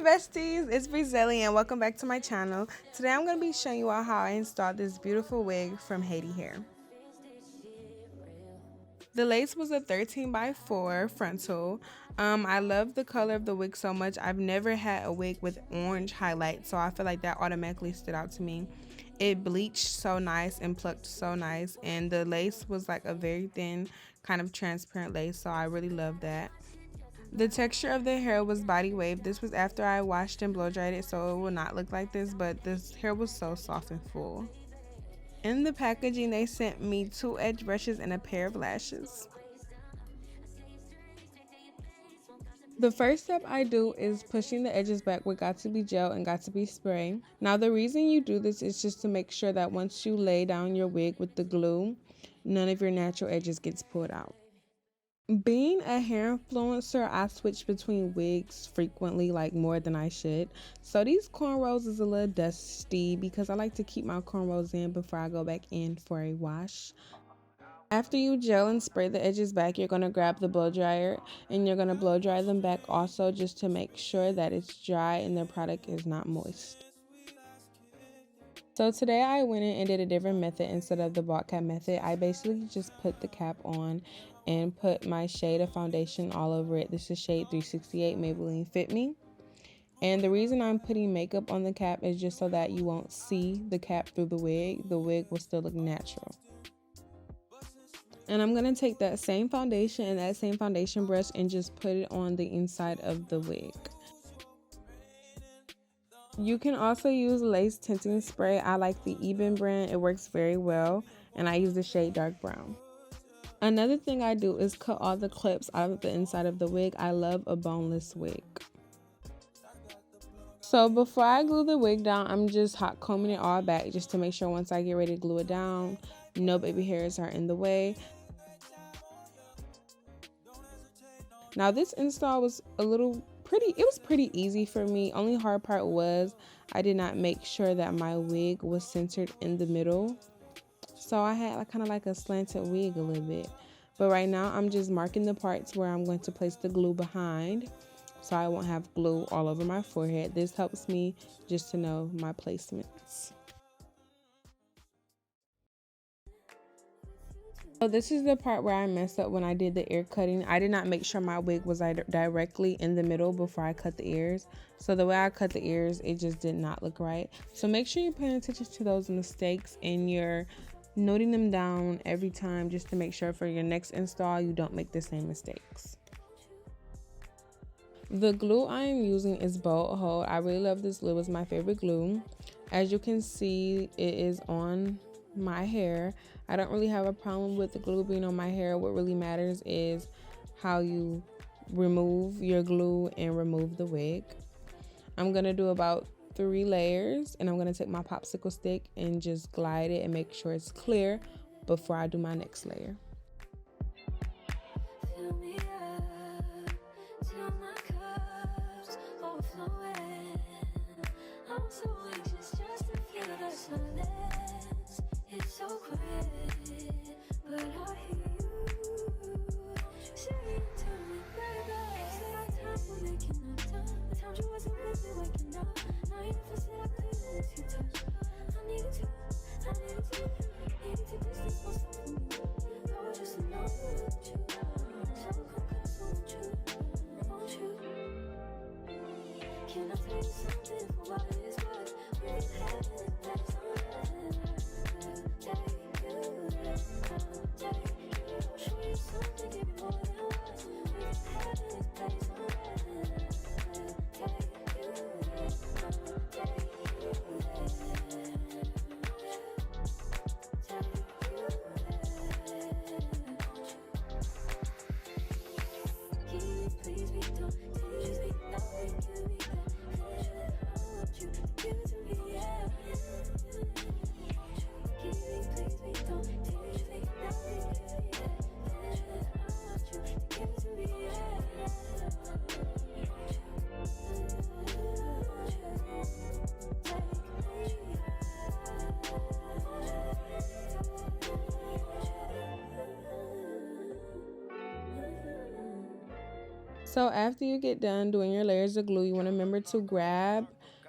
besties, it's Brizzelli and welcome back to my channel. Today I'm going to be showing you all how I installed this beautiful wig from Hedy hair. The lace was a 13x4 frontal. I love the color of the wig so much. I've never had a wig with orange highlights, so I feel like that automatically stood out to me. It bleached so nice and plucked so nice, and the lace was like a very thin kind of transparent lace, so I really love that. The texture of the hair was body wave. This was after I washed and blow dried it, so it will not look like this, but this hair was so soft and full. In the packaging, they sent me 2 edge brushes and a pair of lashes. The first step I do is pushing the edges back with got to be gel and got to be spray. Now the reason you do this is just to make sure that once you lay down your wig with the glue, none of your natural edges gets pulled out. Being a hair influencer, I switch between wigs frequently, like more than I should. So these cornrows is a little dusty because I like to keep my cornrows in before I go back in for a wash. After you gel and spray the edges back, you're going to grab the blow dryer and you're going to blow dry them back also, just to make sure that it's dry and the product is not moist. So today I went in and did a different method instead of the bald cap method. I basically just put the cap on and put my shade of foundation all over it. This is shade 368 Maybelline Fit Me. And the reason I'm putting makeup on the cap is just so that you won't see the cap through the wig. The wig will still look natural. And I'm going to take that same foundation and that same foundation brush and just put it on the inside of the wig. You can also use lace tinting spray. I like the Eben brand. It works very well. And I use the shade dark brown. Another thing I do is cut all the clips out of the inside of the wig. I love a boneless wig. So before I glue the wig down, I'm just hot combing it all back just to make sure once I get ready to glue it down, no baby hairs are in the way. Now this install was it was pretty easy for me. Only hard part was I did not make sure that my wig was centered in the middle. So I had kind of like a slanted wig a little bit. But right now I'm just marking the parts where I'm going to place the glue behind, so I won't have glue all over my forehead. This helps me just to know my placements. So this is the part where I messed up when I did the ear cutting. I did not make sure my wig was directly in the middle before I cut the ears. So the way I cut the ears, it just did not look right. So make sure you're paying attention to those mistakes and you're noting them down every time, just to make sure for your next install you don't make the same mistakes. The glue I am using is boldhold. I really love this glue. It's my favorite glue. As you can see, it is on my hair. I don't really have a problem with the glue being on my hair. What really matters is how you remove your glue and remove the wig. I'm gonna do about 3 layers, and I'm gonna take my popsicle stick and just glide it and make sure it's clear before I do my next layer. It's so quiet, but I hear you saying to me, baby, said our time we're making up time. The times you wasn't with me waking up. Now you never said I couldn't miss you touch. I needed to distance myself from you. I was just alone with you. So come close, won't you? Can I tell you something for what it is worth? We've been having the best time. Give it to me, yeah. So after you get done doing your layers of glue, you want to remember to grab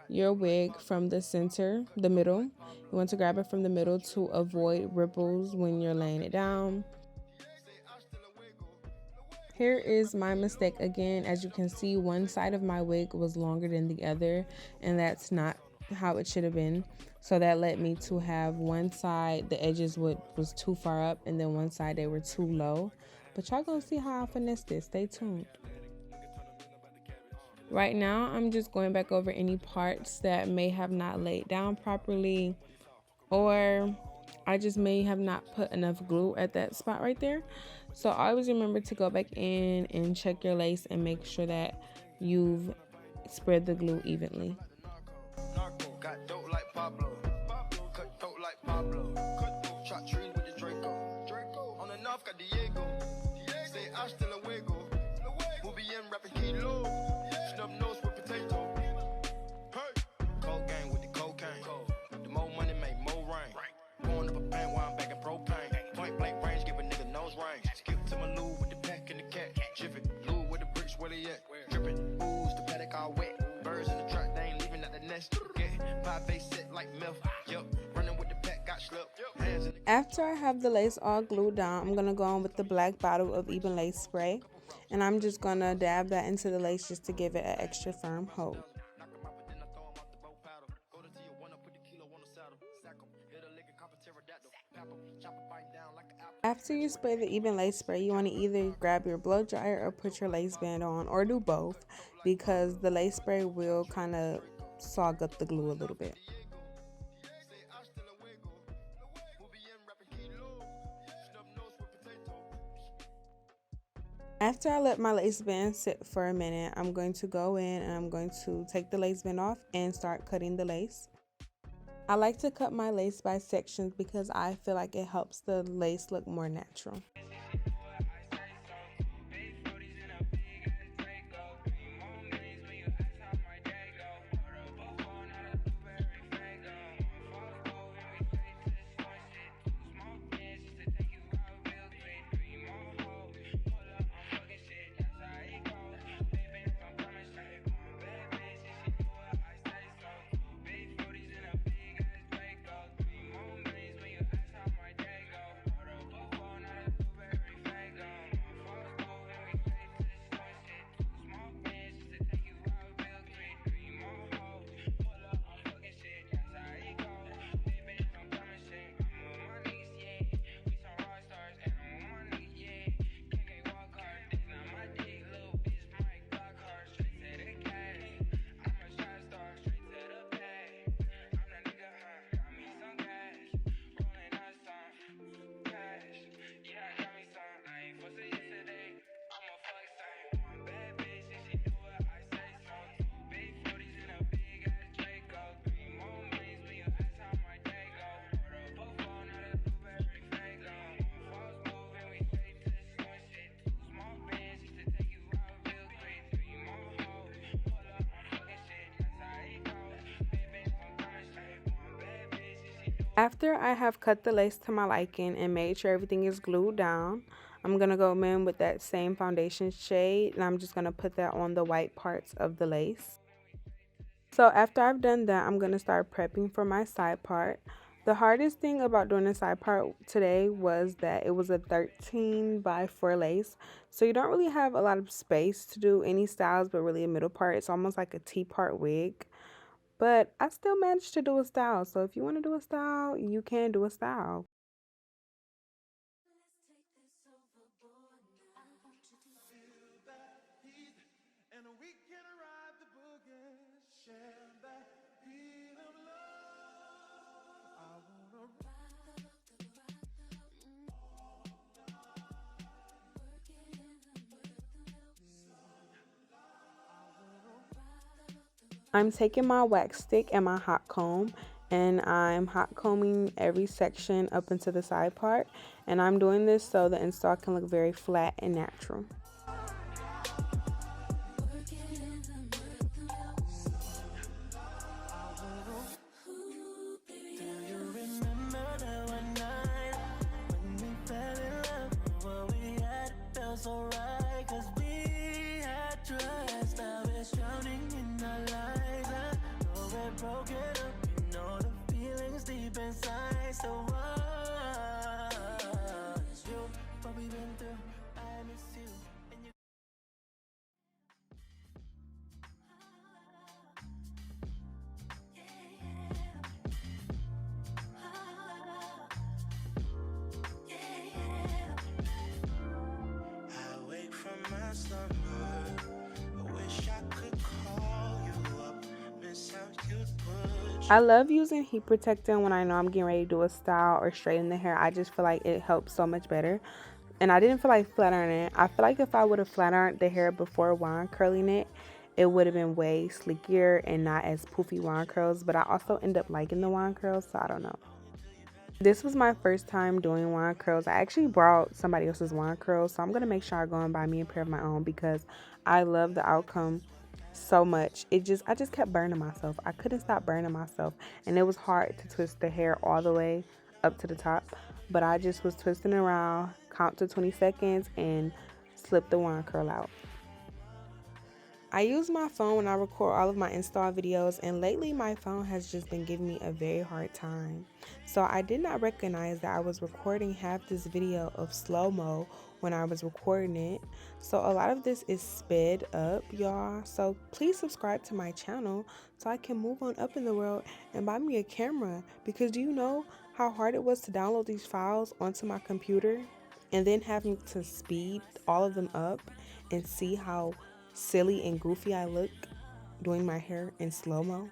your wig from the center, the middle. You want to grab it from the middle to avoid ripples when you're laying it down. Here is my mistake again. As you can see, one side of my wig was longer than the other, and that's not how it should have been. So that led me to have one side, the edges was too far up, and then one side they were too low. But y'all gonna see how I finesse this. Stay tuned. Right now, I'm just going back over any parts that may have not laid down properly, or I just may have not put enough glue at that spot right there. So always remember to go back in and check your lace and make sure that you've spread the glue evenly. After I have the lace all glued down, I'm gonna go on with the black bottle of even lace spray, and I'm just gonna dab that into the lace just to give it an extra firm hold. After you spray the even lace spray, you want to either grab your blow dryer or put your lace band on, or do both, because the lace spray will kind of sog up the glue a little bit. After I let my lace band sit for a minute, I'm going to go in and I'm going to take the lace band off and start cutting the lace. I like to cut my lace by sections because I feel like it helps the lace look more natural. After I have cut the lace to my liking and made sure everything is glued down, I'm going to go in with that same foundation shade and I'm just going to put that on the white parts of the lace. So after I've done that, I'm going to start prepping for my side part. The hardest thing about doing the side part today was that it was a 13 by 4 lace. So you don't really have a lot of space to do any styles, but really a middle part. It's almost like a T-part wig. But I still managed to do a style. So if you want to do a style, you can do a style. I'm taking my wax stick and my hot comb and I'm hot combing every section up into the side part, and I'm doing this so the install can look very flat and natural. dress, now it's drowning in our lives. I know we're broken up, you know the feelings deep inside. So what's you, what we've been through, I miss you. And you I wake from my slumber. I wish I could call you up, miss how you'd put I love using heat protectant when I know I'm getting ready to do a style or straighten the hair. I just feel like it helps so much better. And I didn't feel like flat ironing it. I feel like if I would have flat ironed the hair before wand curling it, it would have been way sleeker and not as poofy wand curls. But I also end up liking the wand curls, so I don't know. This was my first time doing wand curls. I actually borrowed somebody else's wand curls, so I'm going to make sure I go and buy me a pair of my own because I love the outcome so much. I just kept burning myself. I couldn't stop burning myself, and it was hard to twist the hair all the way up to the top, but I just was twisting around, count to 20 seconds, and slip the wand curl out. I use my phone when I record all of my install videos, and lately my phone has just been giving me a very hard time. So I did not recognize that I was recording half this video of slow-mo when I was recording it. So a lot of this is sped up, y'all. So please subscribe to my channel so I can move on up in the world and buy me a camera, because do you know how hard it was to download these files onto my computer and then having to speed all of them up and see how silly and goofy I look doing my hair in slow-mo?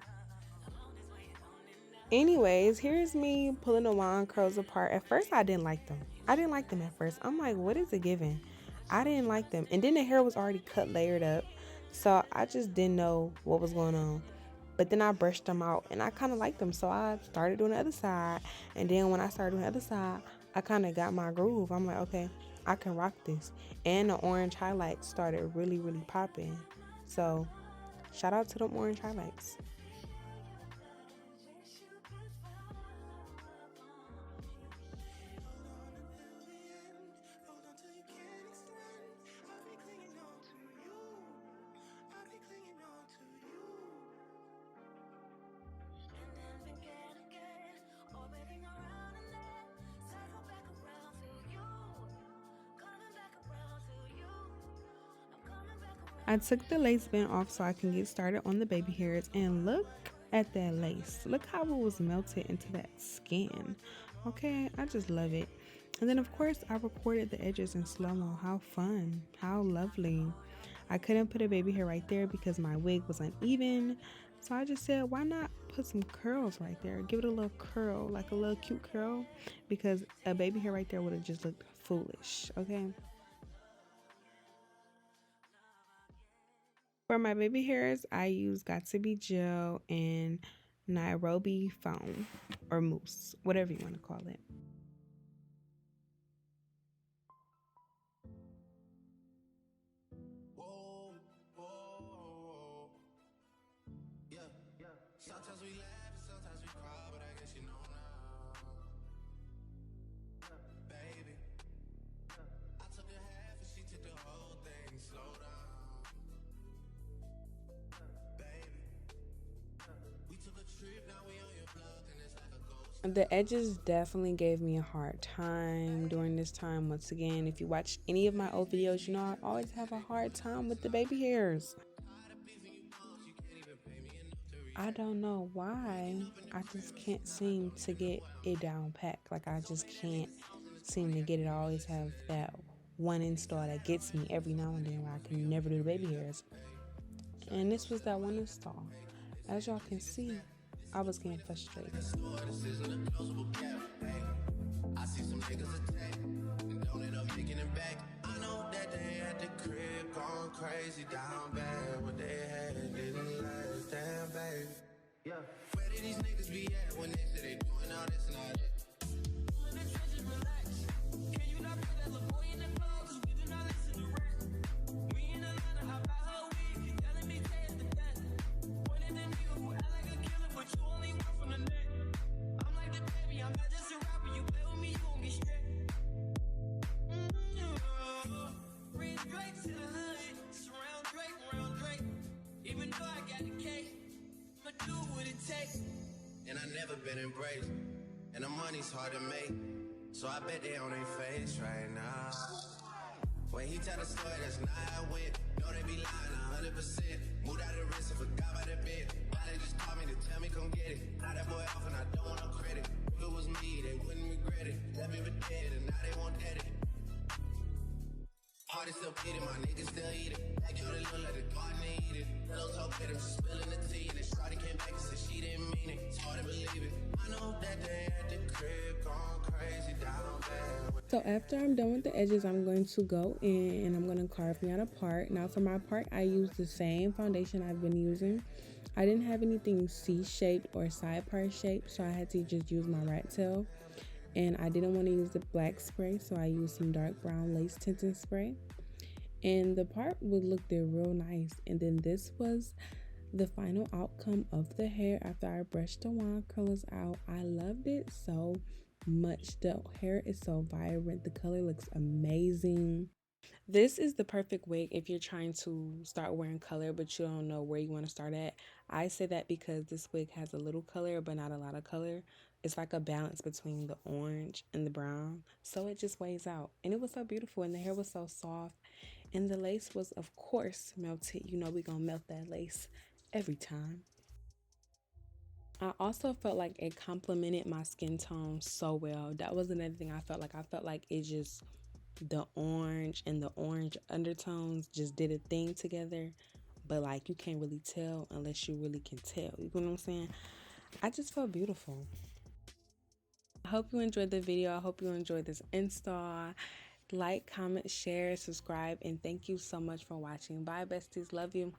Anyways, here's me pulling the wand curls apart. At first, I didn't like them. I didn't like them at first. I'm like, what is it giving? I didn't like them. And then the hair was already cut, layered up. So I just didn't know what was going on. But then I brushed them out and I kind of liked them. So I started doing the other side. And then when I started doing the other side, I kind of got my groove. I'm like, okay, I can rock this. And the orange highlights started really, really popping. So shout out to them orange highlights. I took the lace band off so I can get started on the baby hairs, and look at that lace. Look how it was melted into that skin. Okay, I just love it. And then of course I recorded the edges in slow-mo. How fun, how lovely. I couldn't put a baby hair right there because my wig was uneven. So I just said, why not put some curls right there? Give it a little curl, like a little cute curl, because a baby hair right there would have just looked foolish, okay? For my baby hairs, I use Got to Be Gel and Nairobi Foam or Mousse, whatever you want to call it. whoa, whoa. Yeah, yeah. Sometimes we laugh and sometimes we cry, but I guess you know now. Baby, I took a half and she took the whole thing. Slow down, baby. We took a trip, now we on your block, and it's like a ghost. The edges definitely gave me a hard time during this time. Once again, if you watch any of my old videos, you know I always have a hard time with the baby hairs. I don't know why. I just can't seem to get it down pat. Like I just can't seem to get it. I always have that one install that gets me every now and then where I can never do the baby hairs. And this was that one install. As y'all can see, I was getting frustrated. I see some niggas attack and don't end up making it back. I know that they at the crib going crazy down bad. What they had didn't last, damn baby. Yeah. Where did these niggas be at when they say they doing all this and all that? And I never been embraced. And the money's hard to make. So I bet they on their face right now. When he tell the story, that's not how it went. No, they be lying 100%. Moved out of the risk and forgot about the bed. Now they just call me to tell me come get it. Now that boy off and I don't want no credit. If it was me, they wouldn't regret it. Left me for dead and now they won't dead it. Heart is still beating, my niggas still eat it. Like yo, they look like the garden they eat it. Pillows so bitter, she spilling the tea. And then Shawty came back and said she didn't mean it. It's hard to believe it. I know that they at the crib going crazy down there. So after I'm done with the edges, I'm going to go in and I'm going to carve me out a part. Now for my part, I use the same foundation I've been using. I didn't have anything C-shaped or side part shaped, so I had to just use my rat tail. And I didn't want to use the black spray, so I used some dark brown lace tinting spray. And the part would look there real nice. And then this was the final outcome of the hair after I brushed the wand curlers out. I loved it so much. The hair is so vibrant. The color looks amazing. This is the perfect wig if you're trying to start wearing color but you don't know where you want to start at. I say that because this wig has a little color but not a lot of color. It's like a balance between the orange and the brown. So it just weighs out. And it was so beautiful and the hair was so soft. And the lace was, of course, melted. You know we're going to melt that lace every time. I also felt like it complemented my skin tone so well. That was another thing I felt like. I felt like it just, the orange and the orange undertones just did a thing together. But like you can't really tell unless you really can tell. You know what I'm saying? I just felt beautiful. I hope you enjoyed the video. I hope you enjoyed this install. Like, comment, share, subscribe, and thank you so much for watching. Bye, besties. Love you.